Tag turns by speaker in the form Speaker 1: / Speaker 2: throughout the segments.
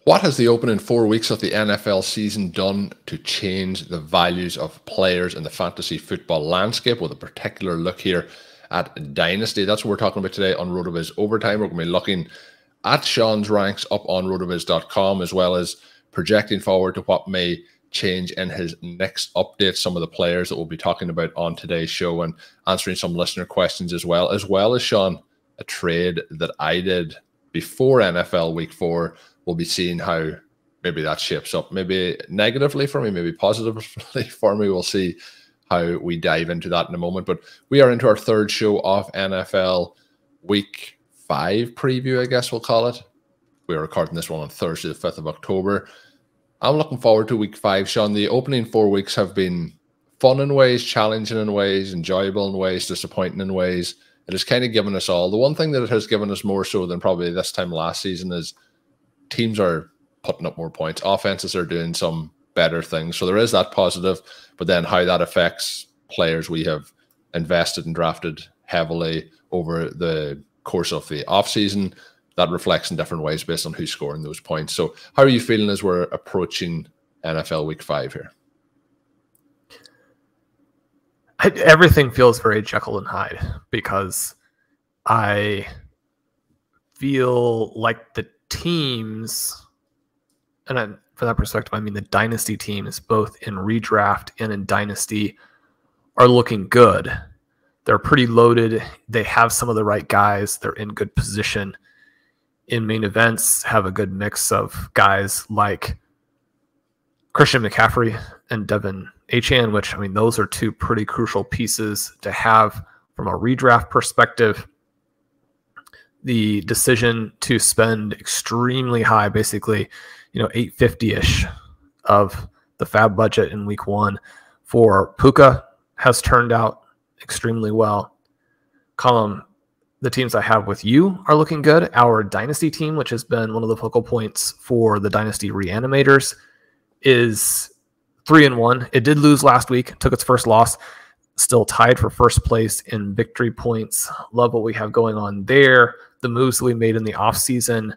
Speaker 1: What has the opening 4 weeks of the NFL season done to change the values of players in the fantasy football landscape, with a particular look here at Dynasty? That's what we're talking about today on RotoViz Overtime. We're going to be looking at Shawn's ranks up on rotoviz.com, as well as projecting forward to what may change in his next update, some of the players that we'll be talking about on today's show, and answering some listener questions as well as Shawn, a trade that I did before NFL Week 4. We'll be seeing how maybe that shapes up, maybe negatively for me, maybe positively for me. We'll see how we dive into that in a moment. But we are into our third show of NFL Week 5 preview, I guess we'll call it. We are recording this one on Thursday, the 5th of October. I'm looking forward to Week 5, Shawn. The opening 4 weeks have been fun in ways, challenging in ways, enjoyable in ways, disappointing in ways. It has kind of given us all. The one thing that it has given us more so than probably this time last season is teams are putting up more points. Offenses are doing some better things. So there is that positive, but then how that affects players we have invested and drafted heavily over the course of the offseason, that reflects in different ways based on who's scoring those points. So how are you feeling as we're approaching NFL Week 5 here?
Speaker 2: Everything feels very Jekyll and Hyde, because I feel like the teams, and for that perspective, I mean the Dynasty teams, both in redraft and in Dynasty, are looking good. They're pretty loaded. They have some of the right guys. They're in good position. In main events, have a good mix of guys like Christian McCaffrey and DeVon Achane, which, I mean, those are two pretty crucial pieces to have from a redraft perspective. The decision to spend extremely high, basically, $850-ish of the fab budget in week 1 for Puka has turned out extremely well. Colm, the teams I have with you are looking good. Our Dynasty team, which has been one of the focal points for the Dynasty Reanimators, is 3-1. It did lose last week, took its first loss, still tied for first place in victory points. Love what we have going on there. The moves that we made in the offseason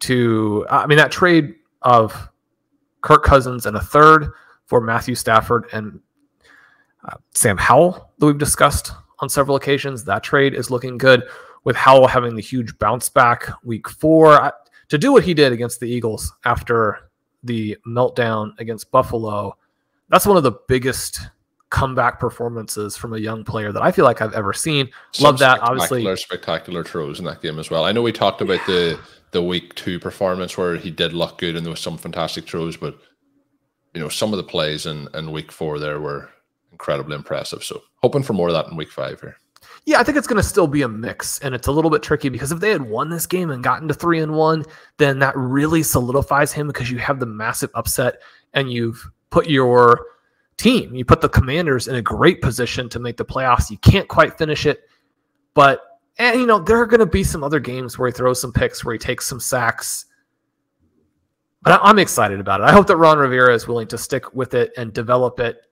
Speaker 2: to, that trade of Kirk Cousins and a third for Matthew Stafford and Sam Howell that we've discussed on several occasions, that trade is looking good, with Howell having the huge bounce back week 4 to do what he did against the Eagles after the meltdown against Buffalo. That's one of the biggest comeback performances from a young player that I feel like I've ever seen. Love that. Obviously,
Speaker 1: spectacular throws in that game as well. I know we talked about the week 2 performance where he did look good and there was some fantastic throws, but some of the plays in week 4 there were incredibly impressive. So hoping for more of that in week 5 here.
Speaker 2: Yeah, I think it's going to still be a mix, and it's a little bit tricky because if they had won this game and gotten to 3-1, then that really solidifies him, because you have the massive upset and you've put your team, you put the Commanders in a great position to make the playoffs. You can't quite finish it, but there are going to be some other games where he throws some picks, where he takes some sacks. But I'm excited about it. I hope that Ron Rivera is willing to stick with it and develop it.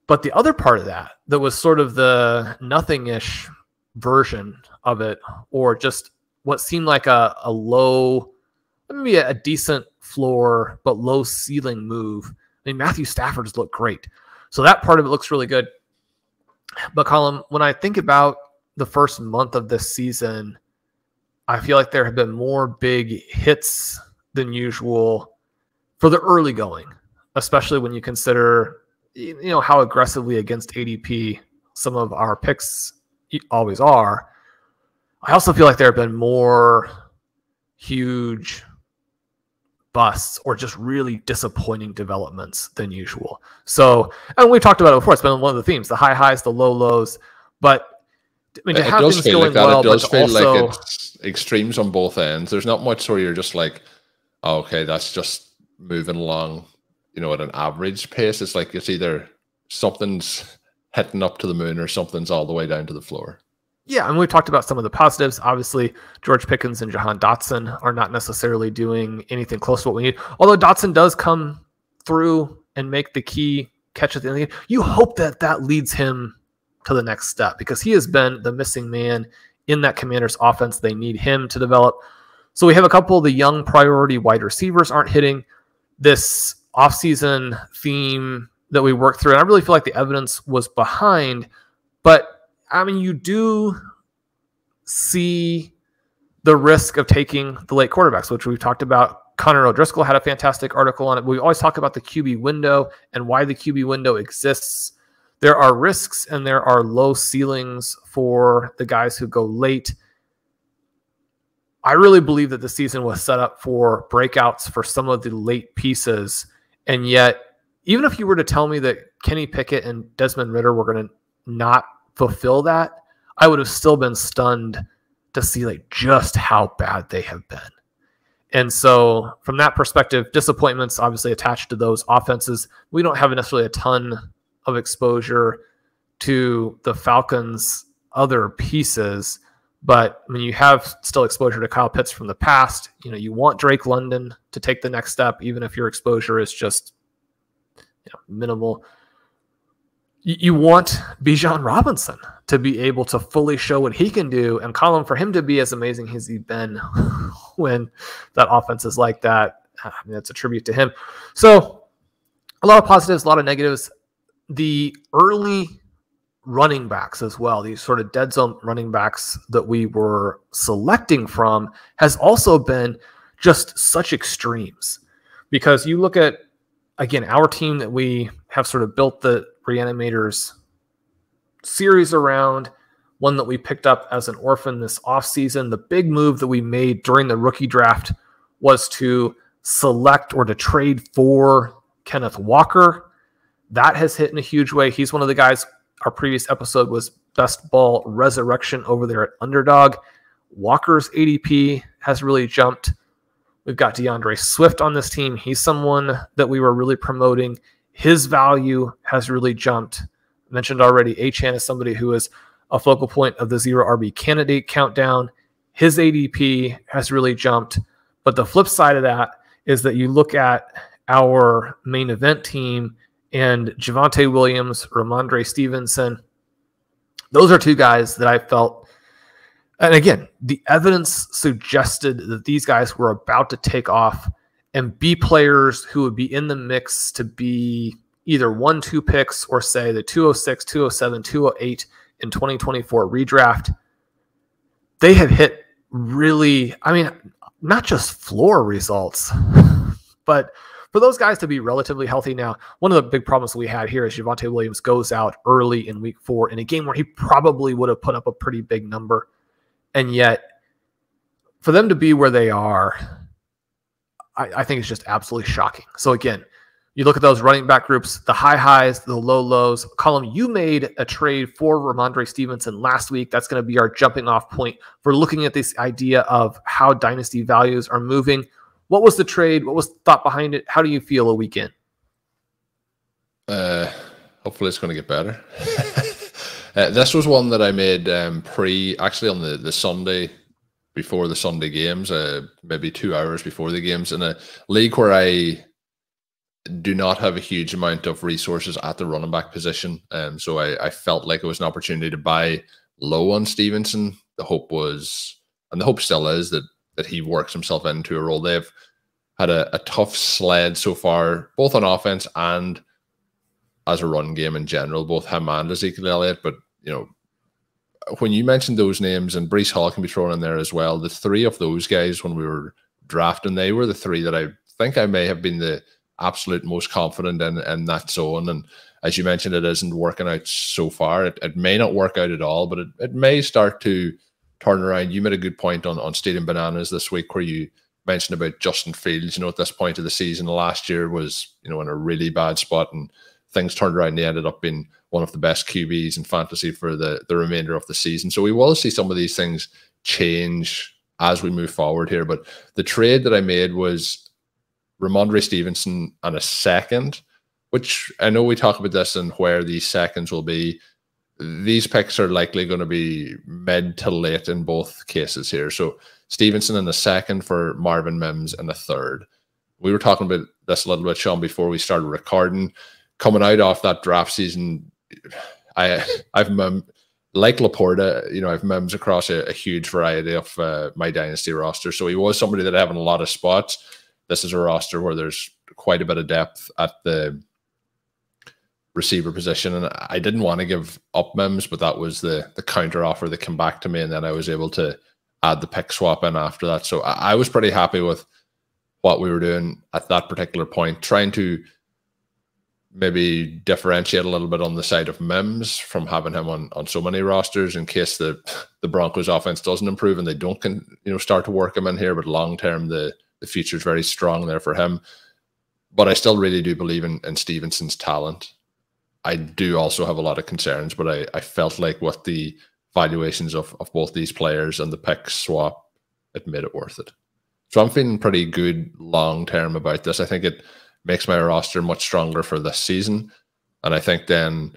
Speaker 2: But the other part of that was sort of the nothing-ish version of it, or just what seemed like a low, maybe a decent floor, but low ceiling move. I mean, Matthew Stafford's looked great. So that part of it looks really good. But Colm, when I think about the first month of this season, I feel like there have been more big hits than usual for the early going, especially when you consider how aggressively against ADP some of our picks always are. I also feel like there have been more huge busts or just really disappointing developments than usual. So, and we've talked about it before. It's been one of the themes, the high highs, the low lows. But I mean, to have things going well, but also, it does feel like
Speaker 1: it's extremes on both ends. There's not much where you're just like, oh, okay, that's just moving along, at an average pace. It's like it's either something's hitting up to the moon or something's all the way down to the floor.
Speaker 2: Yeah, and we've talked about some of the positives. Obviously, George Pickens and Jahan Dotson are not necessarily doing anything close to what we need. Although Dotson does come through and make the key catch at the end of the game. You hope that that leads him to the next step, because he has been the missing man in that Commanders offense. They need him to develop. So we have a couple of the young priority wide receivers aren't hitting. This offseason theme that we worked through, and I really feel like the evidence was behind, but I mean, you do see the risk of taking the late quarterbacks, which we've talked about. Connor O'Driscoll had a fantastic article on it. We always talk about the QB window and why the QB window exists. There are risks and there are low ceilings for the guys who go late. I really believe that the season was set up for breakouts for some of the late pieces. And yet, even if you were to tell me that Kenny Pickett and Desmond Ridder were going to not fulfill that, I would have still been stunned to see like just how bad they have been. And so from that perspective, disappointments obviously attached to those offenses. We don't have necessarily a ton of exposure to the Falcons' other pieces, but I mean, you have still exposure to Kyle Pitts from the past. You know, you want Drake London to take the next step, even if your exposure is just minimal. You want Bijan Robinson to be able to fully show what he can do, and Colm, for him to be as amazing as he's been when that offense is like that. I mean, that's a tribute to him. So a lot of positives, a lot of negatives. The early running backs as well, these sort of dead zone running backs that we were selecting from, has also been just such extremes. Because you look at, again, our team that we have sort of built the Reanimators series around, one that we picked up as an orphan this offseason. The big move that we made during the rookie draft was to select or to trade for Kenneth Walker. That has hit in a huge way. He's one of the guys, our previous episode was Best Ball Resurrection over there at Underdog. Walker's ADP has really jumped. We've got DeAndre Swift on this team. He's someone that we were really promoting. His value has really jumped. I mentioned already, Achane is somebody who is a focal point of the zero RB candidate countdown. His ADP has really jumped. But the flip side of that is that you look at our main event team and Javonte Williams, Rhamondre Stevenson. Those are two guys that I felt, and again, the evidence suggested that these guys were about to take off and be players who would be in the mix to be either 1-2 picks or say the 206, 207, 208 in 2024 redraft. They have hit really, I mean, not just floor results, but for those guys to be relatively healthy now. One of the big problems we had here is Javonte Williams goes out early in week 4 in a game where he probably would have put up a pretty big number. And yet, for them to be where they are, I think it's just absolutely shocking. So again, you look at those running back groups, the high highs, the low lows. Colm, you made a trade for Rhamondre Stevenson last week. That's going to be our jumping off point for looking at this idea of how dynasty values are moving. What was the trade? What was the thought behind it? How do you feel a week in?
Speaker 1: Hopefully it's going to get better. This was one that I made actually on the Sunday before the Sunday games, maybe 2 hours before the games, in a league where I do not have a huge amount of resources at the running back position. So I felt like it was an opportunity to buy low on Stevenson. The hope was, and the hope still is, that he works himself into a role. They've had a tough sled so far, both on offense and as a run game in general, both him and Ezekiel Elliott. But, you know, when you mentioned those names, and Breece Hall can be thrown in there as well, the three of those guys when we were drafting, they were the three that I think I may have been the absolute most confident in that zone. And as you mentioned, it isn't working out so far. It may not work out at all, but it may start to turn around. You made a good point on stealing bananas this week, where you mentioned about Justin Fields. You know, at this point of the season last year was, you know, in a really bad spot, and things turned around. They ended up being one of the best QBs in fantasy for the remainder of the season. So we will see some of these things change as we move forward here. But the trade that I made was Rhamondre Stevenson and a second, which I know we talk about this and where these seconds will be. These picks are likely going to be mid to late in both cases here. So Stevenson in the second for Marvin Mims in the third. We were talking about this a little bit, Shawn, before we started recording. Coming out off that draft season, I've like Laporta, you know, I've Mims across a huge variety of my dynasty roster. So he was somebody that I have in a lot of spots. This is a roster where there's quite a bit of depth at the receiver position. And I didn't want to give up Mims, but that was the counter offer that came back to me. And then I was able to add the pick swap in after that. So I was pretty happy with what we were doing at that particular point, trying to maybe differentiate a little bit on the side of Mims from having him on so many rosters in case the Broncos offense doesn't improve and they don't start to work him in here. But long term, the future is very strong there for him. But I still really do believe in Stevenson's talent. I do also have a lot of concerns, but I felt like with the valuations of both these players and the pick swap, it made it worth it. So I'm feeling pretty good long term about this. I think it makes my roster much stronger for this season. And I think then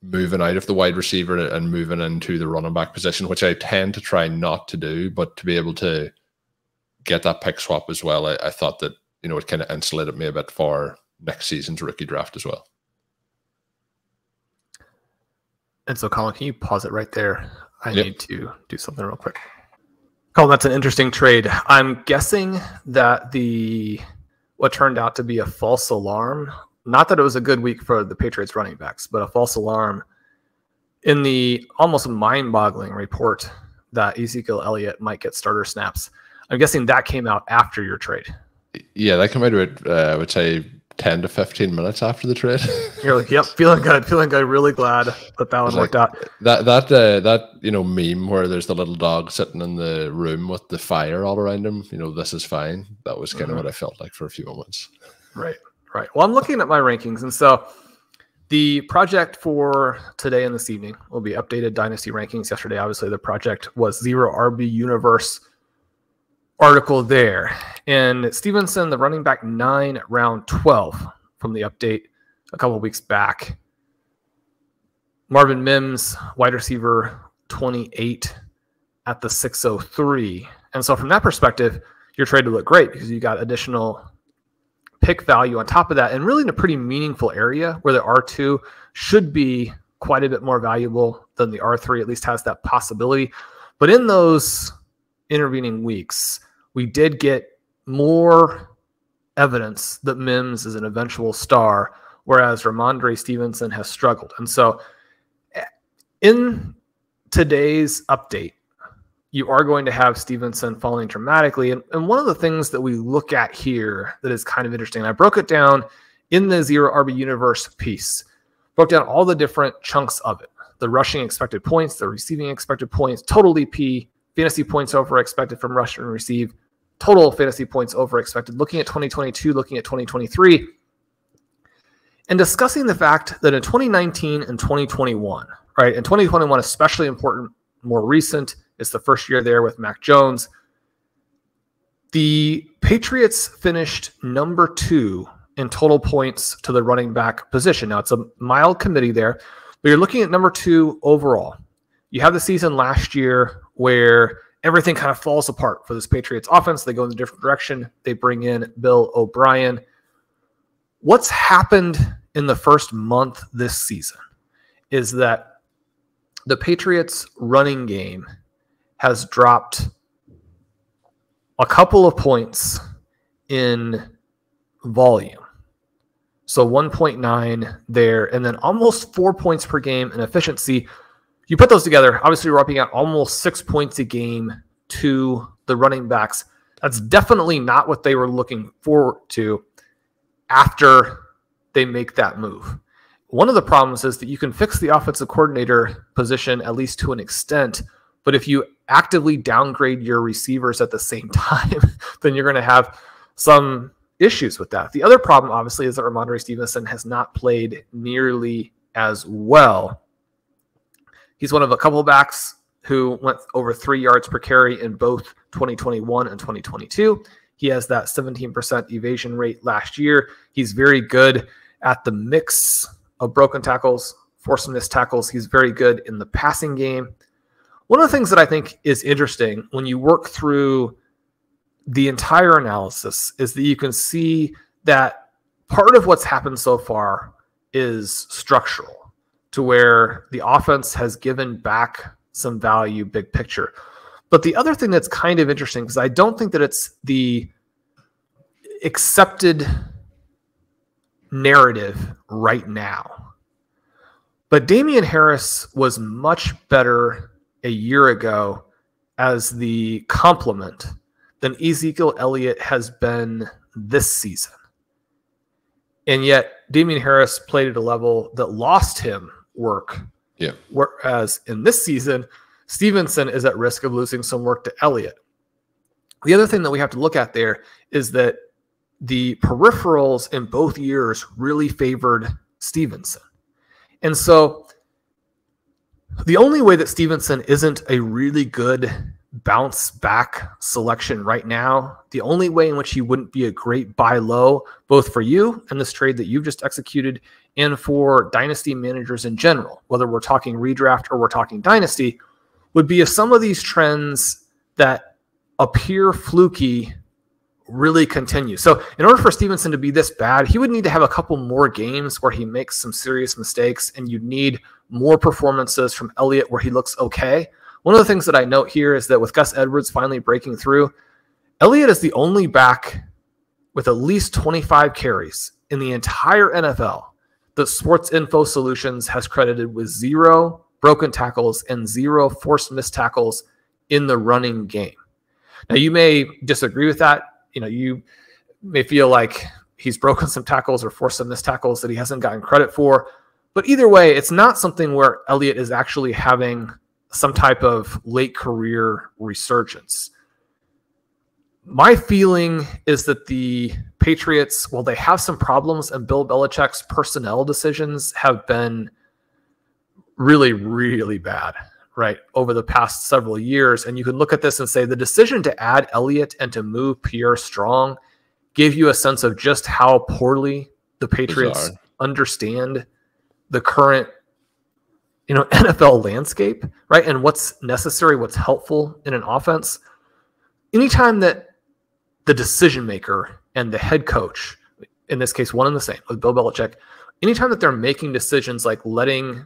Speaker 1: moving out of the wide receiver and moving into the running back position, which I tend to try not to do, but to be able to get that pick swap as well, I thought that, you know, it kind of insulated me a bit for next season's rookie draft as well.
Speaker 2: And so, Colin, can you pause it right there? I need to do something real quick. Colin, that's an interesting trade. I'm guessing that what turned out to be a false alarm, not that it was a good week for the Patriots running backs, but a false alarm in the almost mind-boggling report that Ezekiel Elliott might get starter snaps. I'm guessing that came out after your trade. Yeah,
Speaker 1: that came out about, I would say, 10 to 15 minutes after the trade.
Speaker 2: You're like, yep, feeling good. Really glad that one worked out.
Speaker 1: That meme where there's the little dog sitting in the room with the fire all around him. You know, this is fine. That was kind of what I felt like for a few moments.
Speaker 2: Right. Well, I'm looking at my rankings, and so the project for today and this evening will be updated dynasty rankings. Yesterday, obviously, the project was Zero RB Universe article there. And Stevenson, the running back 9, round 12 from the update a couple of weeks back. Marvin Mims, wide receiver 28 at the 603. And so from that perspective, your trade would look great because you got additional pick value on top of that, and really in a pretty meaningful area where the R2 should be quite a bit more valuable than the R3, at least has that possibility. But in those intervening weeks, we did get more evidence that Mims is an eventual star, whereas Rhamondre Stevenson has struggled. And so in today's update, you are going to have Stevenson falling dramatically. And one of the things that we look at here that is kind of interesting, I broke it down in the Zero RB Universe piece, broke down all the different chunks of it: the rushing expected points, the receiving expected points, total DP, fantasy points over expected from rush and receive, total fantasy points over expected, looking at 2022, looking at 2023, and discussing the fact that in 2019 and 2021, right, and 2021 especially important, more recent, it's the first year there with Mac Jones, the Patriots finished number 2 in total points to the running back position. Now, it's a mild committee there, but you're looking at number 2 overall. You have the season last year where everything kind of falls apart for this Patriots offense. They go in a different direction. They bring in Bill O'Brien. What's happened in the first month this season is that the Patriots running game has dropped a couple of points in volume. So 1.9 there, and then almost 4 points per game in efficiency. You put those together, obviously we're upping out almost 6 points a game to the running backs. That's definitely not what they were looking forward to after they make that move. One of the problems is that you can fix the offensive coordinator position at least to an extent, but if you actively downgrade your receivers at the same time, then you're going to have some issues with that. The other problem, obviously, is that Rhamondre Stevenson has not played nearly as well. He's one of a couple of backs who went over 3 yards per carry in both 2021 and 2022. He has that 17% evasion rate last year. He's very good at the mix of broken tackles, forced missed tackles. He's very good in the passing game. One of the things that I think is interesting when you work through the entire analysis is that you can see that part of what's happened so far is structural. to where the offense has given back some value big picture. But the other thing that's kind of interesting, because I don't think that it's the accepted narrative right now, but Damian Harris was much better a year ago as the complement than Ezekiel Elliott has been this season. And yet Damian Harris played at a level that lost him work.
Speaker 1: Yeah.
Speaker 2: Whereas in this season, Stevenson is at risk of losing some work to Elliott. The other thing that we have to look at there is that the peripherals in both years really favored Stevenson. And so the only way that Stevenson isn't a really good bounce back selection right now, the only way in which he wouldn't be a great buy low, both for you and this trade that you've just executed and for dynasty managers in general, whether we're talking redraft or we're talking dynasty, would be if some of these trends that appear fluky really continue. So in order for Stevenson to be this bad, he would need to have a couple more games where he makes some serious mistakes, and you'd need more performances from Elliott where he looks okay. One of the things that I note here is that with Gus Edwards finally breaking through, Elliott is the only back with at least 25 carries in the entire NFL that Sports Info Solutions has credited with 0 broken tackles and 0 forced missed tackles in the running game. Now, you may disagree with that. You may feel like he's broken some tackles or forced some missed tackles that he hasn't gotten credit for. But either way, it's not something where Elliott is actually having some type of late career resurgence. My feeling is that the Patriots, while they have some problems, and Bill Belichick's personnel decisions have been really, really bad, right, over the past several years. And you can look at this and say the decision to add Elliott and to move Pierre Strong gave you a sense of just how poorly the Patriots understand the current NFL landscape, right? And what's necessary, what's helpful in an offense. Anytime that the decision maker and the head coach, in this case, one and the same with Bill Belichick, anytime that they're making decisions like letting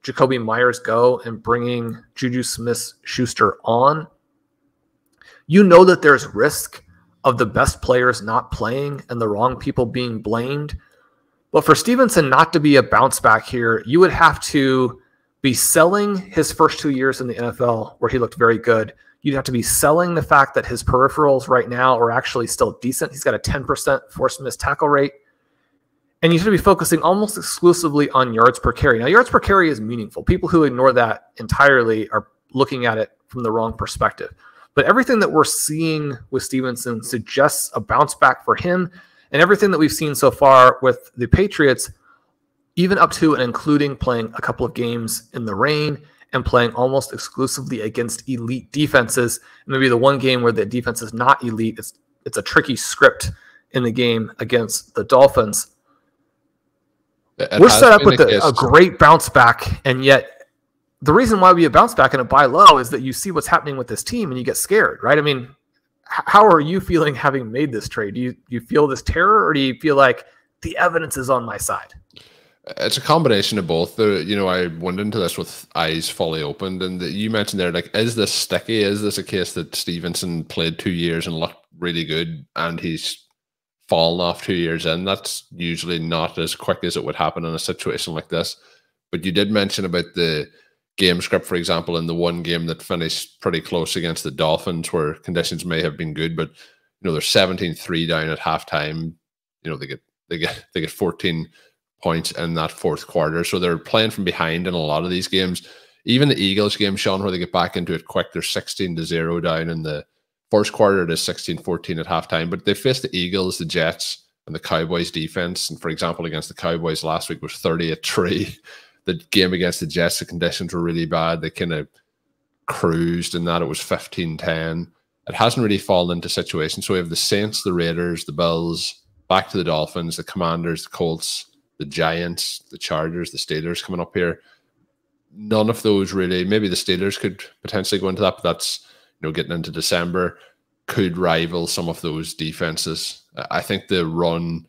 Speaker 2: Jacoby Myers go and bringing Juju Smith-Schuster on, you know that there's risk of the best players not playing and the wrong people being blamed. But for Stevenson not to be a bounce back here, you would have to be selling his first 2 years in the NFL where he looked very good. You'd have to be selling the fact that his peripherals right now are actually still decent. He's got a 10% forced missed tackle rate. And you should be focusing almost exclusively on yards per carry. Now, yards per carry is meaningful. People who ignore that entirely are looking at it from the wrong perspective. But everything that we're seeing with Stevenson suggests a bounce back for him. And everything that we've seen so far with the Patriots, even up to and including playing a couple of games in the rain and playing almost exclusively against elite defenses, maybe the one game where the defense is not elite, it's a tricky script in the game against the Dolphins. We're set up with a great bounce back, and yet the reason why we bounce back and a buy low is that you see what's happening with this team and you get scared, right? I mean, how are you feeling having made this trade? Do you feel this terror, or do you feel like the evidence is on my side?
Speaker 1: It's a combination of both. I went into this with eyes fully opened, and you mentioned there, like, is this sticky? Is this a case that Stevenson played 2 years and looked really good, and he's fallen off 2 years in? That's usually not as quick as it would happen in a situation like this. But you did mention about the game script, for example, in the one game that finished pretty close against the Dolphins, where conditions may have been good, but they're 17-3 down at halftime. They get 14 points in that fourth quarter, so they're playing from behind in a lot of these games. Even the Eagles game, Shawn, where they get back into it quick, they're 16-0 down in the first quarter. It is 16-14 at halftime, but they faced the Eagles, the Jets, and the Cowboys defense. And for example, against the Cowboys last week was 30-3. The game against the Jets, the conditions were really bad. They kind of cruised in that. It was 15-10. It hasn't really fallen into situations. So we have the Saints, the Raiders, the Bills, back to the Dolphins, the Commanders, the Colts, the Giants, the Chargers, the Steelers coming up here. None of those really, maybe the Steelers could potentially go into that, but that's, getting into December, could rival some of those defenses. I think the run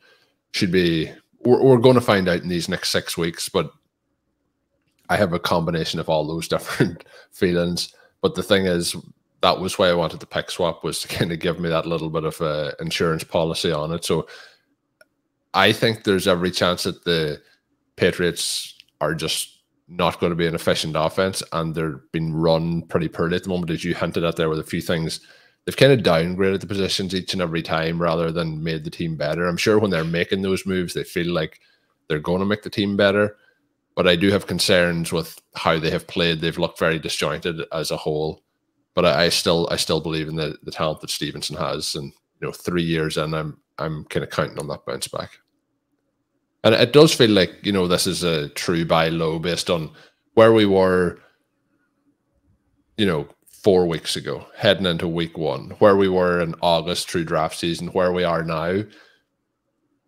Speaker 1: should be, we're going to find out in these next 6 weeks, but I have a combination of all those different feelings. But the thing is, that was why I wanted the pick swap, was to kind of give me that little bit of a insurance policy on it. So I think there's every chance that the Patriots are just not going to be an efficient offense, and they're being run pretty poorly at the moment, as you hinted at there with a few things. They've kind of downgraded the positions each and every time rather than made the team better. I'm sure when they're making those moves, they feel like they're going to make the team better. But I do have concerns with how they have played. They've looked very disjointed as a whole. But I still believe in the talent that Stevenson has. And 3 years in, I'm kind of counting on that bounce back. And it does feel like, this is a true buy low based on where we were, 4 weeks ago, heading into week 1, where we were in August through draft season, where we are now.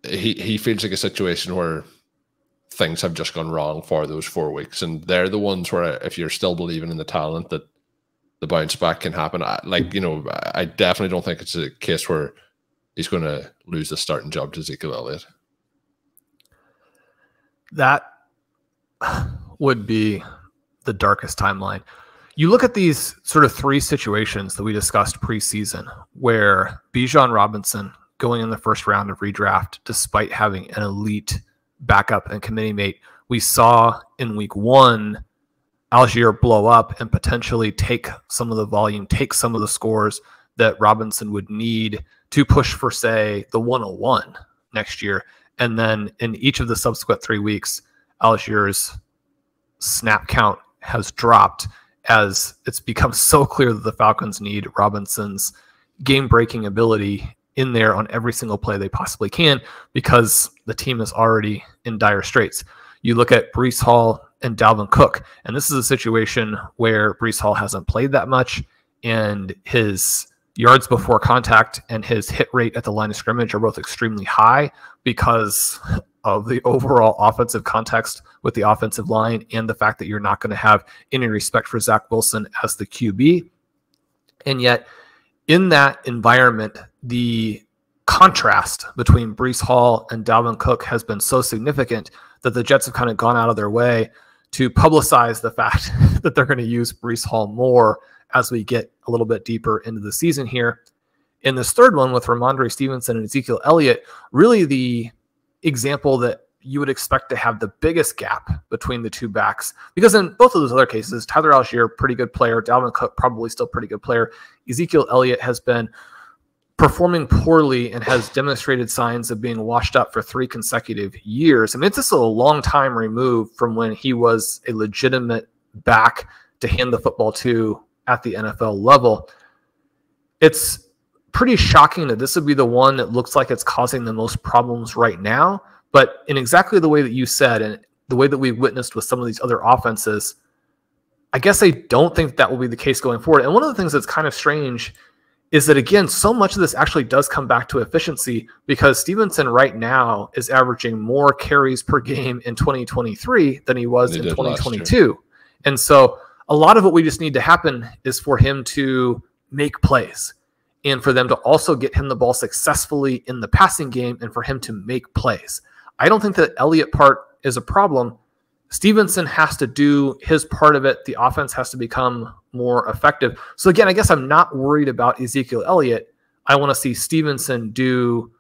Speaker 1: He feels like a situation where things have just gone wrong for those 4 weeks. And they're the ones where, if you're still believing in the talent, that the bounce back can happen. I definitely don't think it's a case where he's going to lose the starting job to Siegele Elliott.
Speaker 2: That would be the darkest timeline. You look at these sort of 3 situations that we discussed preseason, where Bijan Robinson going in the first round of redraft, despite having an elite backup and committee mate, we saw in week 1 Algier blow up and potentially take some of the volume, take some of the scores that Robinson would need to push for, say, the 101 next year. And then in each of the subsequent 3 weeks, Algier's snap count has dropped, as it's become so clear that the Falcons need Robinson's game-breaking ability in there on every single play they possibly can, because the team is already in dire straits. You look at Breece Hall and Dalvin Cook, and this is a situation where Breece Hall hasn't played that much, and his yards before contact and his hit rate at the line of scrimmage are both extremely high because of the overall offensive context with the offensive line and the fact that you're not going to have any respect for Zach Wilson as the QB. And yet, in that environment, the contrast between Breece Hall and Dalvin Cook has been so significant that the Jets have kind of gone out of their way to publicize the fact that they're going to use Breece Hall more as we get a little bit deeper into the season here. In this third one with Rhamondre Stevenson and Siegele Elliott, really the example that you would expect to have the biggest gap between the two backs, because in both of those other cases, Tyler Algier, pretty good player, Dalvin Cook, probably still pretty good player. Siegele Elliott has been performing poorly and has demonstrated signs of being washed up for 3 consecutive years. I mean, it's just a long time removed from when he was a legitimate back to hand the football to at the NFL level. It's pretty shocking that this would be the one that looks like it's causing the most problems right now. But in exactly the way that you said, and the way that we've witnessed with some of these other offenses, I guess I don't think that will be the case going forward. And one of the things that's kind of strange is that, again, so much of this actually does come back to efficiency, because Stevenson right now is averaging more carries per game in 2023 than he was in 2022. And so a lot of what we just need to happen is for him to make plays, and for them to also get him the ball successfully in the passing game, and for him to make plays. I don't think that Elliott part is a problem. Stevenson has to do his part of it. The offense has to become more effective. So again, I guess I'm not worried about Siegele Elliott. I want to see Stevenson do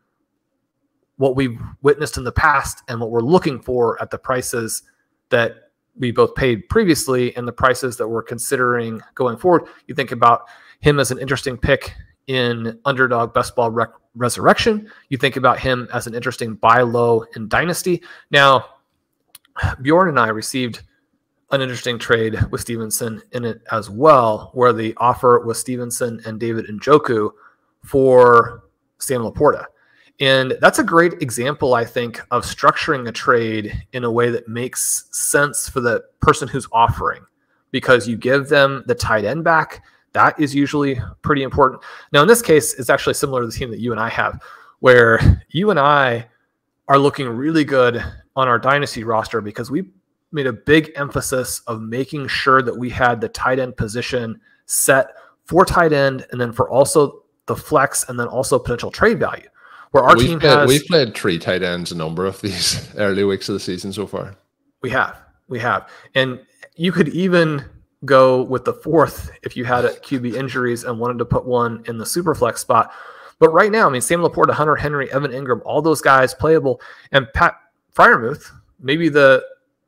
Speaker 2: what we've witnessed in the past and what we're looking for at the prices that we both paid previously and the prices that we're considering going forward. You think about him as an interesting pick in Underdog Best Ball Resurrection. You think about him as an interesting buy low in Dynasty. Now, Bjorn and I received an interesting trade with Stevenson in it as well, where the offer was Stevenson and David Njoku for Sam Laporta. And that's a great example, I think, of structuring a trade in a way that makes sense for the person who's offering, because you give them the tight end back. That is usually pretty important. Now, in this case, it's actually similar to the team that you and I have, where you and I are looking really good on our Dynasty roster because we made a big emphasis of making sure that we had the tight end position set for tight end, and then for also the flex, and then also potential trade value. Where we've
Speaker 1: played 3 tight ends a number of these early weeks of the season so far.
Speaker 2: We have. We have. And you could even go with the fourth if you had QB injuries and wanted to put one in the super flex spot. But right now, I mean, Sam Laporta, Hunter Henry, Evan Ingram, all those guys playable. And Pat Freiermuth, maybe the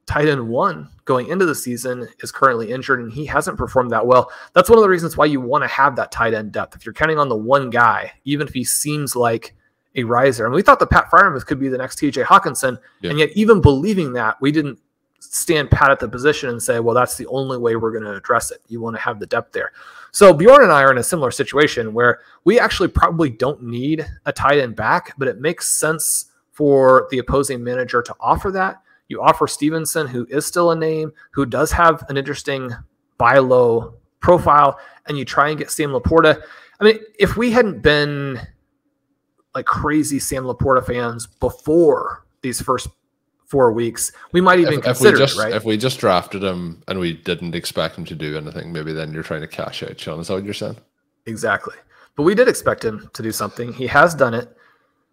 Speaker 2: tight end 1 going into the season, is currently injured, and he hasn't performed that well. That's one of the reasons why you want to have that tight end depth. If you're counting on the one guy, even if he seems like a riser. And we thought that Pat Freiermuth could be the next TJ Hawkinson, and yet even believing that, we didn't stand pat at the position and say, well, that's the only way we're going to address it. You want to have the depth there. So Bjorn and I are in a similar situation where we actually probably don't need a tight end back, but it makes sense for the opposing manager to offer that. You offer Stevenson, who is still a name, who does have an interesting buy low profile, and you try and get Sam Laporta. I mean, if we hadn't been like crazy Sam Laporta fans before these first 4 weeks, we might even consider it, right?
Speaker 1: If we just drafted him and we didn't expect him to do anything, maybe then you're trying to cash out, Shawn. Is that what you're saying?
Speaker 2: Exactly. But we did expect him to do something. He has done it.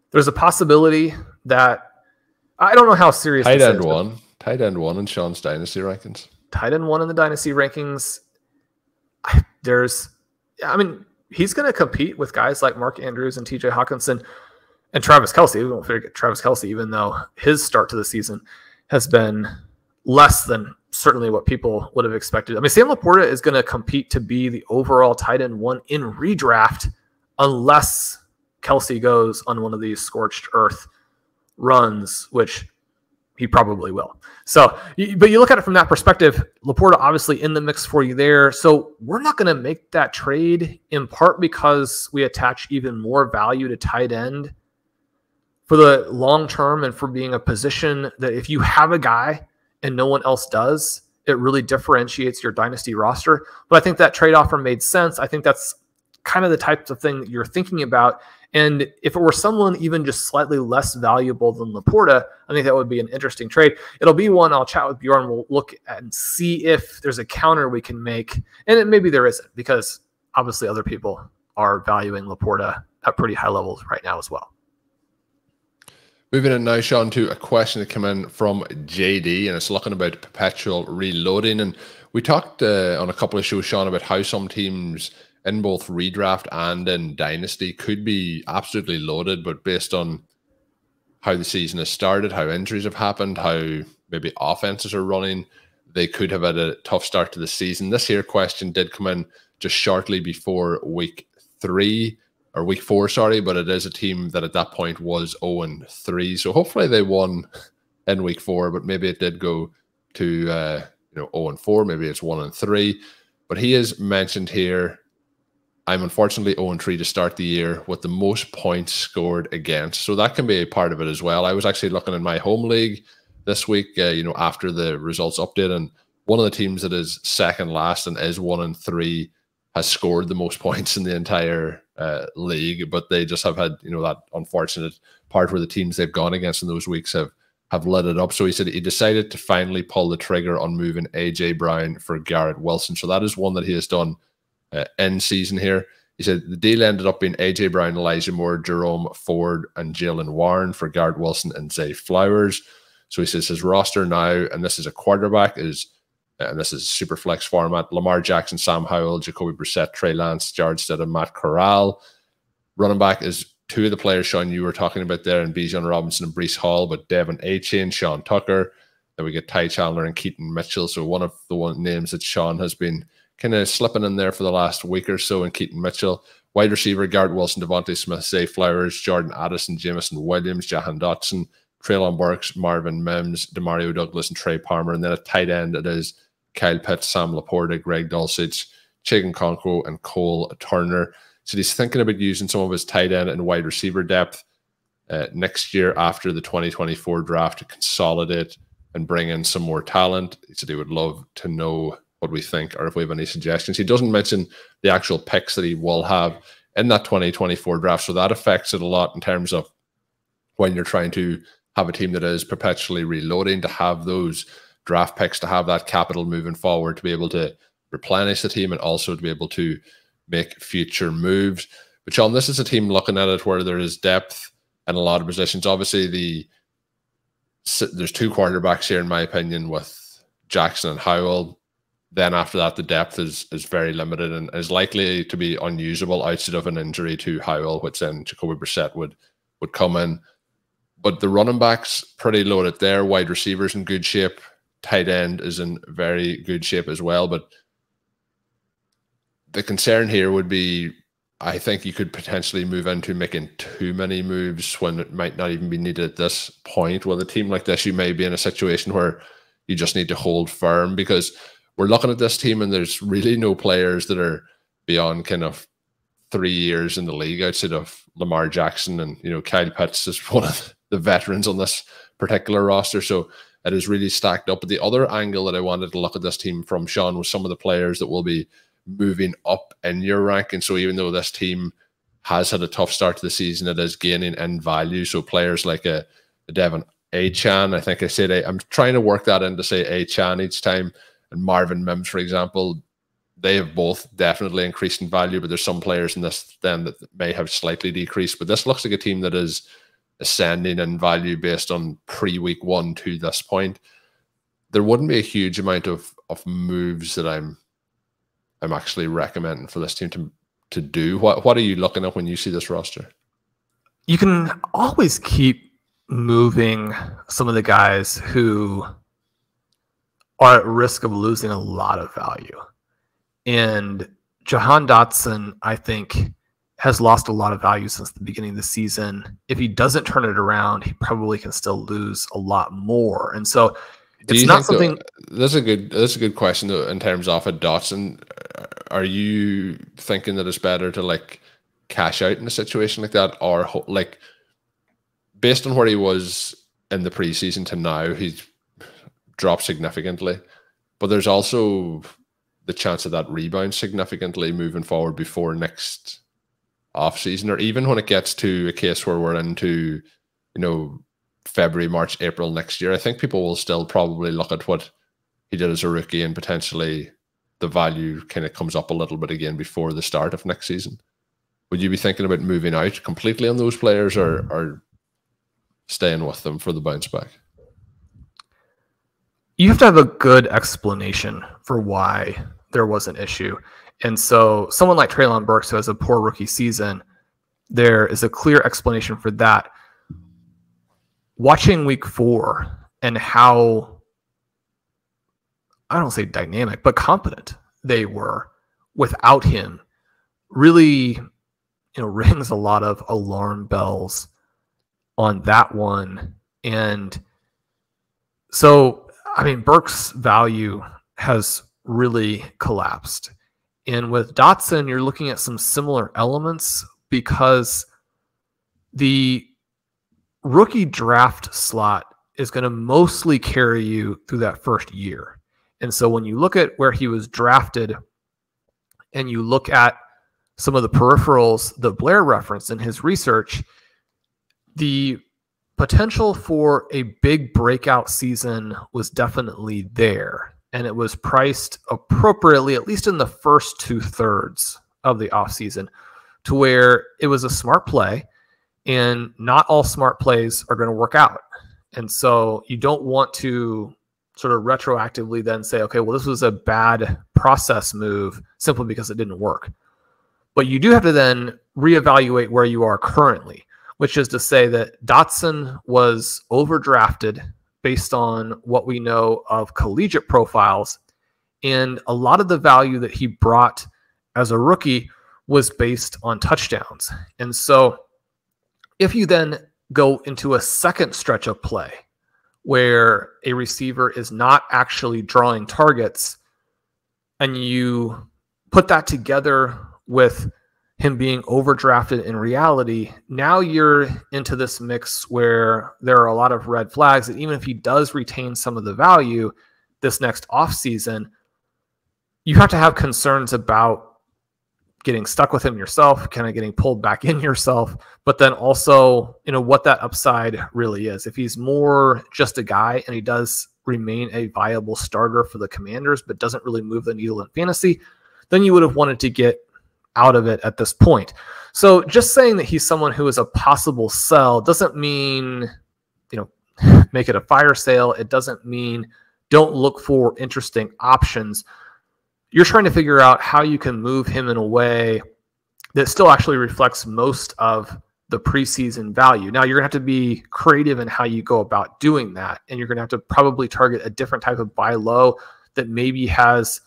Speaker 2: There's a possibility that, I don't know how serious
Speaker 1: tight end one in Shawn's Dynasty rankings.
Speaker 2: Tight end 1 in the Dynasty rankings. He's going to compete with guys like Mark Andrews and TJ Hawkinson and Travis Kelce. We won't forget Travis Kelce, even though his start to the season has been less than certainly what people would have expected. I mean, Sam Laporta is going to compete to be the overall tight end 1 in redraft unless Kelce goes on one of these scorched earth runs, which he probably will. So, but you look at it from that perspective, Laporta obviously in the mix for you there. So we're not going to make that trade, in part because we attach even more value to tight end for the long term and for being a position that if you have a guy and no one else does, it really differentiates your dynasty roster. But I think that trade offer made sense. I think that's kind of the types of thing that you're thinking about. And if it were someone even just slightly less valuable than Laporta, I think that would be an interesting trade. It'll be one I'll chat with Bjorn. We'll look at and see if there's a counter we can make. And maybe there isn't, because obviously other people are valuing Laporta at pretty high levels right now as well.
Speaker 1: Moving in now, Shawn, to a question that came in from JD, and it's looking about perpetual reloading. And we talked on a couple of shows, Shawn, about how some teams in both redraft and in dynasty could be absolutely loaded, but based on how the season has started, how injuries have happened, how maybe offenses are running, they could have had a tough start to the season. This here question did come in just shortly before week 4, sorry, but it is a team that at that point was 0-3. So hopefully they won in week 4, but maybe it did go to 0-4, maybe it's 1-3. But he is mentioned here, I'm unfortunately 0-3 to start the year with the most points scored against. So that can be a part of it as well. I was actually looking in my home league this week, after the results update, and one of the teams that is second last and is 1-3 has scored the most points in the entire league, but they just have had, that unfortunate part where the teams they've gone against in those weeks have lit it up. So he said he decided to finally pull the trigger on moving AJ Brown for Garrett Wilson. So that is one that he has done in season here. He said the deal ended up being AJ Brown, Elijah Moore, Jerome Ford, and Jalen Warren for Garrett Wilson and Zay Flowers. So he says his roster now, and this is a quarterback, and this is super flex format: Lamar Jackson, Sam Howell, Jacoby Brissett, Trey Lance, Jared Stidham, Matt Corral. Running back is 2 of the players, Shawn, you were talking about there, and Bijan Robinson and Breece Hall, but DeVon Achane, Sean Tucker. Then we get Ty Chandler and Keaton Mitchell. So one of the names that Shawn has been kind of slipping in there for the last week or so, and Keaton Mitchell. Wide receiver, Garrett Wilson, Devontae Smith, Zay Flowers, Jordan Addison, Jameson Williams, Jahan Dotson, Treylon Burks, Marvin Mims, Demario Douglas, and Trey Palmer. And then at tight end, it is Kyle Pitts, Sam Laporta, Greg Dulcich, Chicken Conco, and Cole Turner. So he's thinking about using some of his tight end and wide receiver depth next year after the 2024 draft to consolidate and bring in some more talent. He said he would love to know what we think or if we have any suggestions. He doesn't mention the actual picks that he will have in that 2024 draft, so that affects it a lot in terms of when you're trying to have a team that is perpetually reloading, to have those draft picks, to have that capital moving forward, to be able to replenish the team and also to be able to make future moves. But Shawn, this is a team looking at it where there is depth in a lot of positions. Obviously, there's 2 quarterbacks here, in my opinion, with Jackson and Howell. Then after that, the depth is very limited and is likely to be unusable outside of an injury to Howell, which then Jacoby Brissett would come in. But the running backs pretty loaded there. Wide receivers in good shape. Tight end is in very good shape as well. But the concern here would be, I think you could potentially move into making too many moves when it might not even be needed at this point. With a team like this, you may be in a situation where you just need to hold firm, because we're looking at this team and there's really no players that are beyond kind of 3 years in the league outside of Lamar Jackson, and Kyle Pitts is one of the veterans on this particular roster. So it is really stacked up. But the other angle that I wanted to look at this team from, Shawn, was some of the players that will be moving up in your ranking. So even though this team has had a tough start to the season, it is gaining in value. So players like a DeVon Achane, I think I said, I'm trying to work that in to say Achane each time, and Marvin Mims, for example, they have both definitely increased in value, but there's some players in this then that may have slightly decreased. But this looks like a team that is ascending in value based on pre-week 1 to this point. There wouldn't be a huge amount of moves that I'm actually recommending for this team to do. What are you looking at when you see this roster?
Speaker 2: You can always keep moving some of the guys who are at risk of losing a lot of value. And Jahan Dotson, I think, has lost a lot of value since the beginning of the season. If he doesn't turn it around, he probably can still lose a lot more. And so it's not something.
Speaker 1: That's a good question though, in terms of a Dotson. Are you thinking that it's better to like cash out in a situation like that, or like based on where he was in the preseason to now, he's dropped significantly, but there's also the chance of that rebound significantly moving forward before next off season, or even when it gets to a case where we're into, February, March, April next year. I think people will still probably look at what he did as a rookie, and potentially the value kind of comes up a little bit again before the start of next season. Would you be thinking about moving out completely on those players, or staying with them for the bounce back?
Speaker 2: You have to have a good explanation for why there was an issue. And so someone like Treylon Burks, who has a poor rookie season, there is a clear explanation for that. Watching week 4 and how, I don't say dynamic, but competent they were without him really, rings a lot of alarm bells on that one. And so, Burks' value has really collapsed. And with Dotson, you're looking at some similar elements, because the rookie draft slot is going to mostly carry you through that first year. And so when you look at where he was drafted and you look at some of the peripherals that Blair referenced in his research, the potential for a big breakout season was definitely there. And it was priced appropriately, at least in the first 2/3 of the offseason, to where it was a smart play, and not all smart plays are going to work out. And so you don't want to sort of retroactively then say, okay, well, this was a bad process move simply because it didn't work. But you do have to then reevaluate where you are currently, which is to say that Dotson was overdrafted based on what we know of collegiate profiles. And a lot of the value that he brought as a rookie was based on touchdowns. And so if you then go into a second stretch of play where a receiver is not actually drawing targets, and you put that together with him being overdrafted in reality, now you're into this mix where there are a lot of red flags that even if he does retain some of the value this next offseason, you have to have concerns about getting stuck with him yourself, kind of getting pulled back in yourself, but then also, what that upside really is. If he's more just a guy and he does remain a viable starter for the Commanders, but doesn't really move the needle in fantasy, then you would have wanted to get out of it at this point. So just saying that he's someone who is a possible sell doesn't mean, make it a fire sale. It doesn't mean don't look for interesting options. You're trying to figure out how you can move him in a way that still actually reflects most of the preseason value. Now, you're going to have to be creative in how you go about doing that, and you're going to have to probably target a different type of buy low that maybe has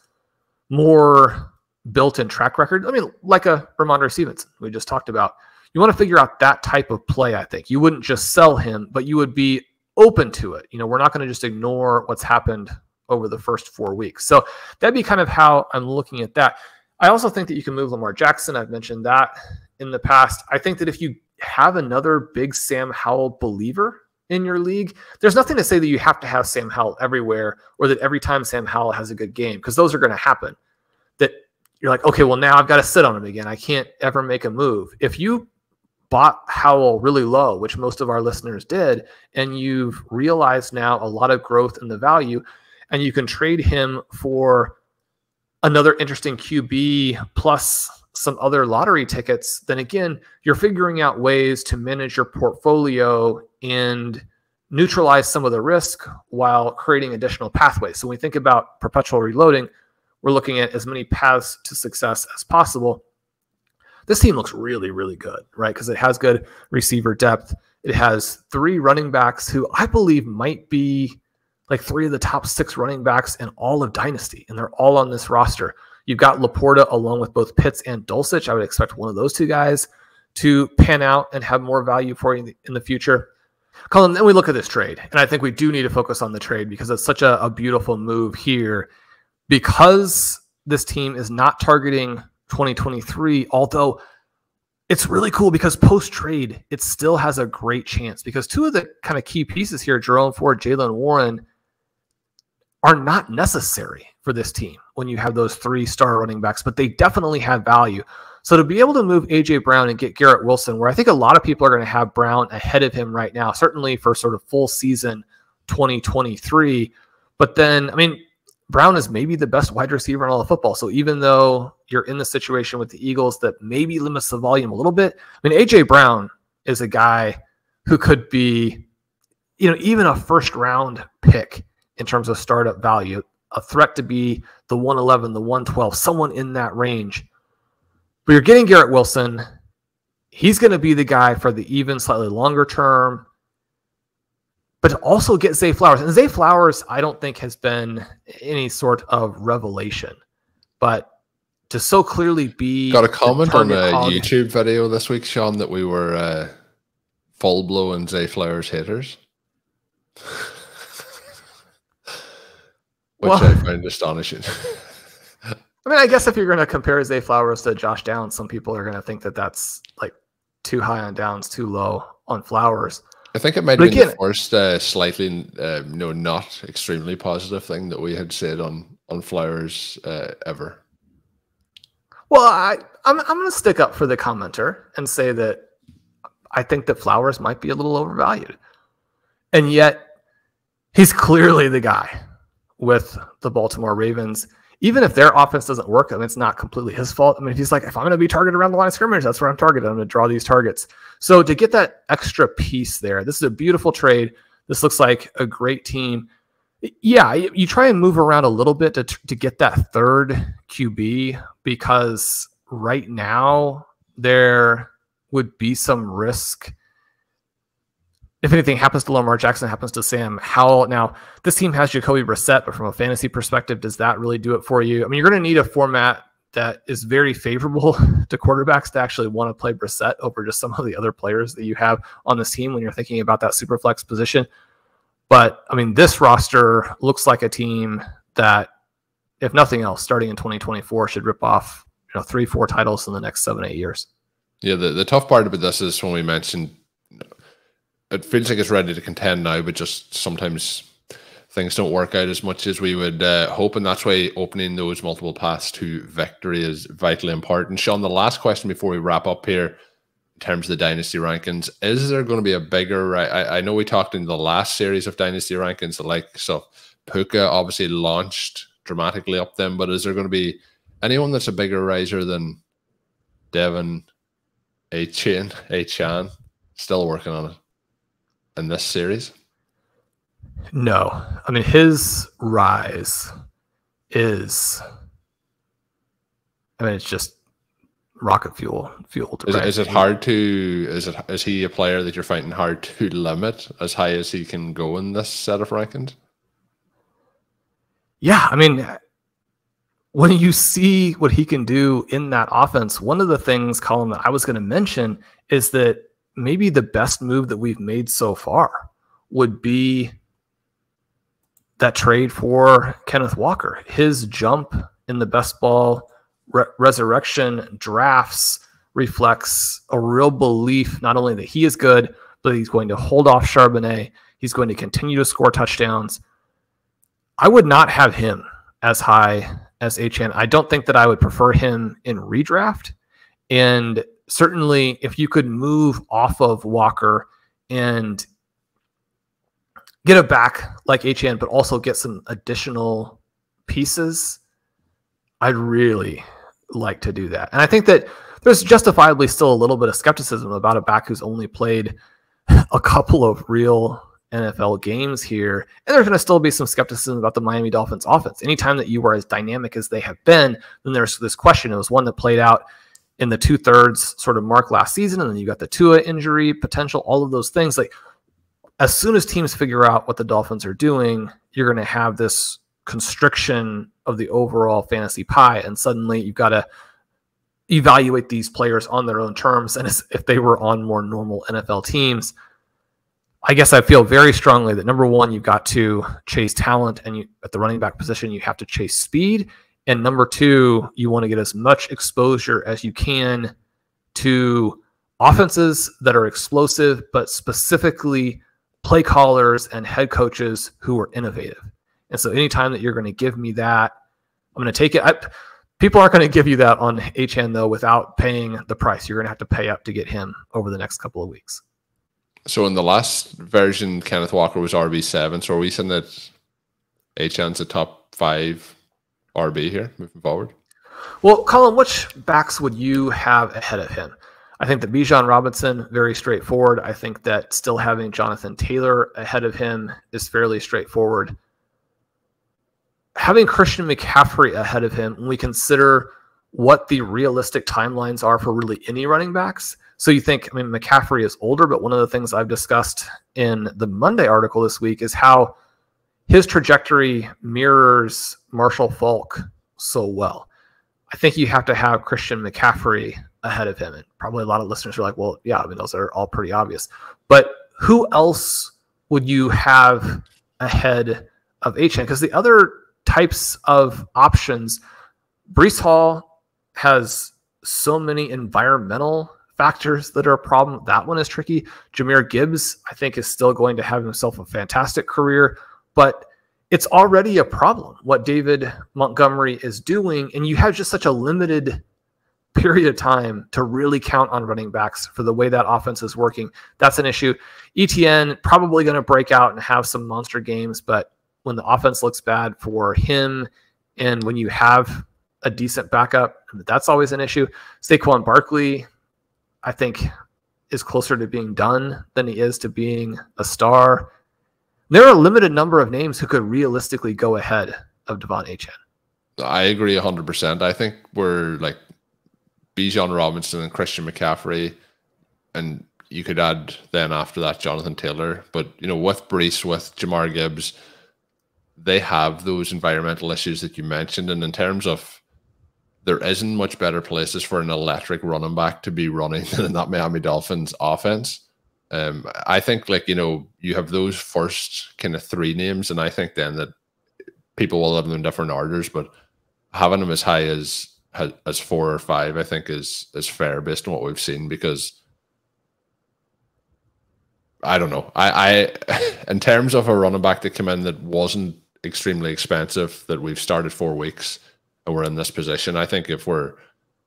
Speaker 2: more built-in track record. I mean, like a Rhamondre Stevenson we just talked about. You want to figure out that type of play, I think. You wouldn't just sell him, but you would be open to it. We're not going to just ignore what's happened over the first 4 weeks. So that'd be kind of how I'm looking at that. I also think that you can move Lamar Jackson. I've mentioned that in the past. I think that if you have another big Sam Howell believer in your league, there's nothing to say that you have to have Sam Howell everywhere or that every time Sam Howell has a good game, because those are going to happen. That you're like, okay, well, now I've got to sit on him again. I can't ever make a move. If you bought Howell really low, which most of our listeners did, and you've realized now a lot of growth in the value, and you can trade him for another interesting QB plus some other lottery tickets, then again, you're figuring out ways to manage your portfolio and neutralize some of the risk while creating additional pathways. So when we think about perpetual reloading, we're looking at as many paths to success as possible. This team looks really, really good, right? Because it has good receiver depth. It has 3 running backs who I believe might be like 3 of the top 6 running backs in all of Dynasty, and they're all on this roster. You've got Laporta along with both Pitts and Dulcich. I would expect one of those 2 guys to pan out and have more value for you in the future. Colm, then we look at this trade, and I think we do need to focus on the trade because it's such a beautiful move here. Because this team is not targeting 2023, although it's really cool because post-trade, it still has a great chance because 2 of the kind of key pieces here, Jerome Ford, Jaylen Warren, are not necessary for this team when you have those 3 star running backs, but they definitely have value. So to be able to move A.J. Brown and get Garrett Wilson, where I think a lot of people are going to have Brown ahead of him right now, certainly for sort of full season 2023. But then, I mean, Brown is maybe the best wide receiver in all of football. So even though you're in the situation with the Eagles that maybe limits the volume a little bit, I mean, A.J. Brown is a guy who could be, even a first round pick in terms of startup value, a threat to be the 111, the 112, someone in that range. But you're getting Garrett Wilson. He's going to be the guy for the even slightly longer term, but to also get Zay Flowers. And Zay Flowers, I don't think has been any sort of revelation, but to so clearly be...
Speaker 1: Got a comment on a YouTube video this week, Shawn, that we were full-blown Zay Flowers haters. Which I find astonishing.
Speaker 2: I mean, I guess if you're going to compare Zay Flowers to Josh Downs, some people are going to think that that's like too high on Downs, too low on Flowers.
Speaker 1: I think it might be the first slightly, not extremely positive thing that we had said on Flowers ever.
Speaker 2: Well, I'm going to stick up for the commenter and say that I think that Flowers might be a little overvalued. And yet, he's clearly the guy with the Baltimore Ravens. Even if their offense doesn't work, I mean, it's not completely his fault. I mean, he's like, if I'm going to be targeted around the line of scrimmage, that's where I'm targeted. I'm going to draw these targets. So to get that extra piece there, this is a beautiful trade. This looks like a great team. Yeah, you try and move around a little bit to get that third QB because right now there would be some risk. If anything happens to Lamar Jackson, happens to Sam Howell. Now, this team has Jacoby Brissett, but from a fantasy perspective, does that really do it for you? I mean, you're going to need a format that is very favorable to quarterbacks to actually want to play Brissett over just some of the other players that you have on this team when you're thinking about that super flex position. But, I mean, this roster looks like a team that, if nothing else, starting in 2024, should rip off 3-4 titles in the next 7-8 years.
Speaker 1: Yeah, the tough part about this is when we mentioned it feels like it's ready to contend now, but just sometimes things don't work out as much as we would hope, and that's why opening those multiple paths to victory is vitally important. Shawn, the last question before we wrap up here in terms of the Dynasty Rankings, is there going to be a bigger... I know we talked in the last series of Dynasty Rankings, so Puka obviously launched dramatically up them, but is there going to be anyone that's a bigger riser than DeVon Achane? Still working on it in this series?
Speaker 2: No. I mean, his rise is, I mean, it's just rocket fuel to
Speaker 1: Is it hard to, is he a player that you're finding hard to limit as high as he can go in this set of rankings?
Speaker 2: Yeah, I mean, when you see what he can do in that offense, one of the things, Colm, that I was going to mention is that maybe the best move that we've made so far would be that trade for Kenneth Walker. His jump in the best ball resurrection drafts reflects a real belief not only that he is good, but he's going to hold off Charbonnet. He's going to continue to score touchdowns. I would not have him as high as Achane. I don't think that I would prefer him in redraft. And certainly if you could move off of Walker and get it back like Achane, but also get some additional pieces, I'd really like to do that. And I think that there's justifiably still a little bit of skepticism about a back who's only played a couple of real NFL games here. And there's going to still be some skepticism about the Miami Dolphins offense. Anytime that you are as dynamic as they have been, then there's this question. It was one that played out in the 2/3 sort of mark last season. And then you got the Tua injury potential, all of those things. Like, as soon as teams figure out what the Dolphins are doing, you're going to have this constriction of the overall fantasy pie. And suddenly you've got to evaluate these players on their own terms. And as if they were on more normal NFL teams, I guess I feel very strongly that number one, you've got to chase talent, and at the running back position, you have to chase speed. And number two, you want to get as much exposure as you can to offenses that are explosive, but specifically play callers and head coaches who are innovative. And so anytime that you're going to give me that, I'm going to take it. People aren't going to give you that on Achane, though, without paying the price. You're going to have to pay up to get him over the next couple of weeks.
Speaker 1: So in the last version, Kenneth Walker was RB7. So are we saying that Achane's a top 5 RB here moving forward?
Speaker 2: Well, Colm, which backs would you have ahead of him? I think that Bijan Robinson, very straightforward. I think that still having Jonathan Taylor ahead of him is fairly straightforward. Having Christian McCaffrey ahead of him, when we consider what the realistic timelines are for really any running backs. So you think, I mean, McCaffrey is older, but one of the things I've discussed in the Monday article this week is how his trajectory mirrors Marshall Faulk so well. I think you have to have Christian McCaffrey ahead of him. And probably a lot of listeners are like, well, yeah, I mean, those are all pretty obvious. But who else would you have ahead of Achane? Because the other types of options, Breece Hall has so many environmental factors that are a problem. That one is tricky. Jahmyr Gibbs, I think, is still going to have himself a fantastic career, but it's already a problem what David Montgomery is doing, and you have just such a limited period of time to really count on running backs for the way that offense is working. That's an issue. ETN probably going to break out and have some monster games, but when the offense looks bad for him and when you have a decent backup, that's always an issue. Saquon Barkley, I think, is closer to being done than he is to being a star. There are a limited number of names who could realistically go ahead of DeVon Achane.
Speaker 1: I agree 100%. I think we're like Bijan Robinson and Christian McCaffrey, and you could add then after that Jonathan Taylor. But, you know, with Breece, with Jahmyr Gibbs, they have those environmental issues that you mentioned. And in terms of, there isn't much better places for an electric running back to be running than in that Miami Dolphins offense. I think, like, you know, you have those first kind of 3 names, and I think then that people will have them in different orders, but having them as high as 4 or 5, I think is fair based on what we've seen, because I don't know. I in terms of a running back that came in that wasn't extremely expensive, that we've started 4 weeks and we're in this position, I think if we're,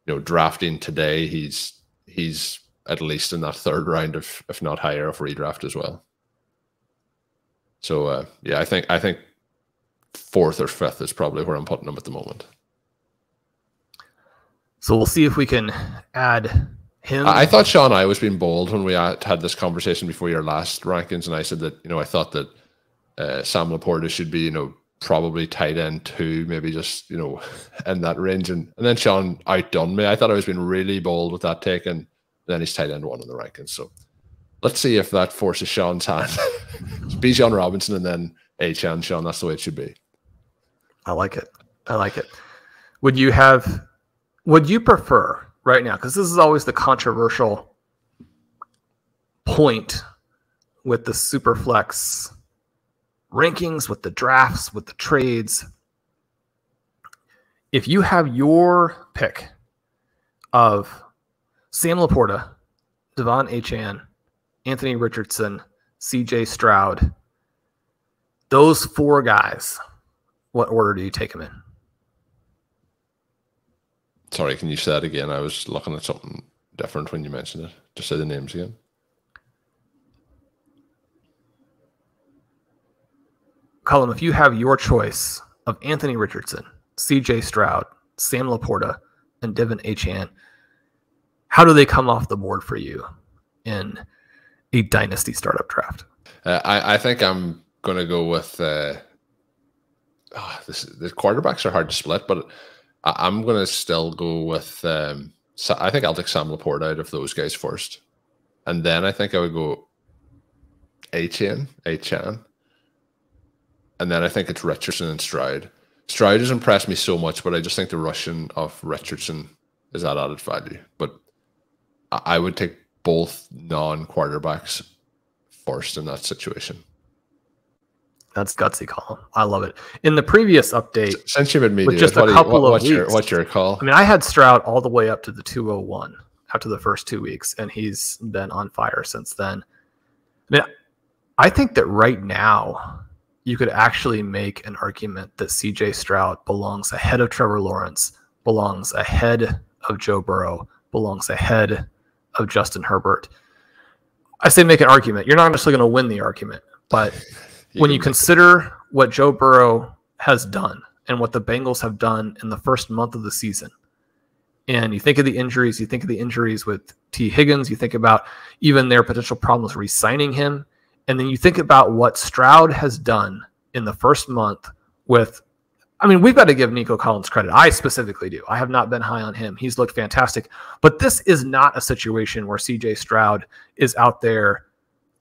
Speaker 1: you know, drafting today, he's at least in that 3rd round, if not higher, of redraft as well. So yeah, I think 4th or 5th is probably where I'm putting him at the moment.
Speaker 2: So we'll see if we can add him.
Speaker 1: I thought, Shawn, I was being bold when we had this conversation before your last rankings, and I said that, you know, I thought that Sam Laporta should be, probably tight end 2, maybe just, in that range. And then Shawn outdone me. I thought I was being really bold with that take, and then he's tight end 1 in the rankings. So let's see if that forces Shawn's hand. It's Bijan Robinson and then Achane, Shawn. That's the way it should be.
Speaker 2: I like it. I like it. Would you prefer right now, because this is always the controversial point with the Superflex rankings, with the drafts, with the trades. If you have your pick of Sam Laporta, DeVon Achane, Anthony Richardson, CJ Stroud, those 4 guys, what order do you take them in?
Speaker 1: Sorry, can you say that again? I was looking at something different when you mentioned it. Just say the names again.
Speaker 2: Colm, if you have your choice of Anthony Richardson, CJ Stroud, Sam Laporta, and DeVon Achane, how do they come off the board for you in a dynasty startup draft?
Speaker 1: I think I'm going to go with the quarterbacks are hard to split, but I'm going to still go with I think I'll take Sam Laporta out of those guys first, and then I think I would go Achane, and then I think it's Richardson and Stroud. Stroud has impressed me so much, but I just think the rushing of Richardson is that added value. But I would take both non-quarterbacks first in that situation.
Speaker 2: That's gutsy, Colm. I love it. In the previous update,
Speaker 1: since you've been media,
Speaker 2: just a couple of weeks,
Speaker 1: what's your call?
Speaker 2: I mean, I had Stroud all the way up to the 201 after the first 2 weeks, and he's been on fire since then. I mean, I think that right now you could actually make an argument that CJ Stroud belongs ahead of Trevor Lawrence, belongs ahead of Joe Burrow, belongs ahead of Justin Herbert. I say make an argument. You're not necessarily going to win the argument, but when you consider what Joe Burrow has done and what the Bengals have done in the first month of the season, and you think of the injuries, with T. Higgins, you think about even their potential problems re-signing him, and then you think about what Stroud has done in the first month with, I mean, we've got to give Nico Collins credit. I specifically do. I have not been high on him. He's looked fantastic. But this is not a situation where CJ Stroud is out there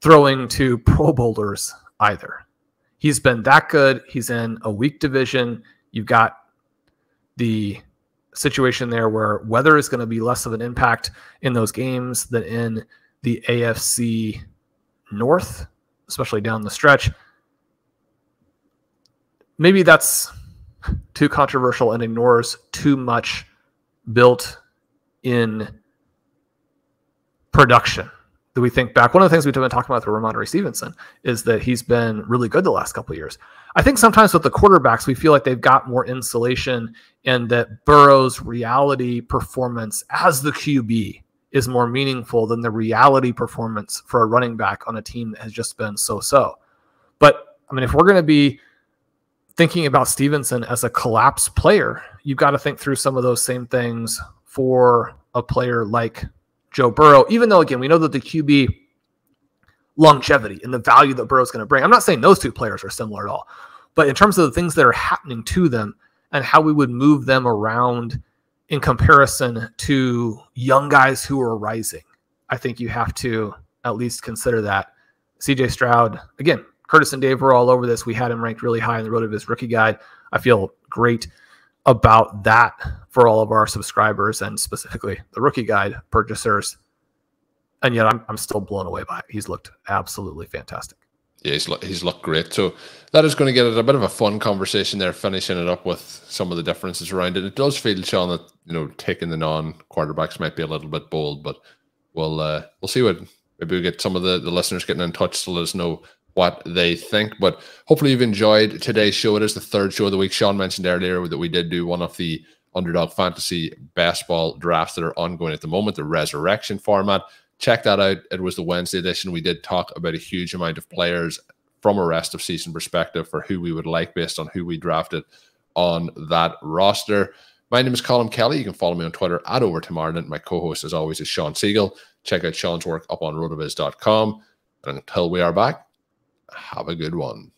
Speaker 2: throwing to Pro Bowlers either. He's been that good. He's in a weak division. You've got the situation there where weather is going to be less of an impact in those games than in the AFC North, especially down the stretch. Maybe that's too controversial and ignores too much built-in production. That we think back, one of the things we've been talking about with Rhamondre Stevenson is that he's been really good the last couple of years. I think sometimes with the quarterbacks, we feel like they've got more insulation and that Burrow's reality performance as the QB is more meaningful than the reality performance for a running back on a team that has just been so-so. But, I mean, if we're going to be thinking about Stevenson as a collapse player, you've got to think through some of those same things for a player like Joe Burrow, even though, again, we know that the QB longevity and the value that Burrow's going to bring. I'm not saying those two players are similar at all, but in terms of the things that are happening to them and how we would move them around in comparison to young guys who are rising, I think you have to at least consider that. CJ Stroud, again, Curtis and Dave were all over this. We had him ranked really high in the RotoViz Rookie Guide. I feel great about that for all of our subscribers and specifically the Rookie Guide purchasers. And yet I'm still blown away by it. He's looked absolutely fantastic.
Speaker 1: Yeah, he's looked great. So that is going to get it a bit of a fun conversation there, finishing it up with some of the differences around it. It does feel, Shawn, that taking the non-quarterbacks might be a little bit bold, but we'll see what maybe we get some of the listeners getting in touch to let us know what they think. But hopefully you've enjoyed today's show. It is the third show of the week. Shawn mentioned earlier that we did do one of the Underdog Fantasy Best Ball drafts that are ongoing at the moment, the Resurrection format. Check that out. It was the Wednesday edition. We did talk about a huge amount of players from a rest of season perspective for who we would like based on who we drafted on that roster. My name is Colm Kelly. You can follow me on Twitter at Overtime Ireland. My co-host, as always, is Shawn Siegele. Check out Shawn's work up on rotoviz.com. And until we are back, have a good one.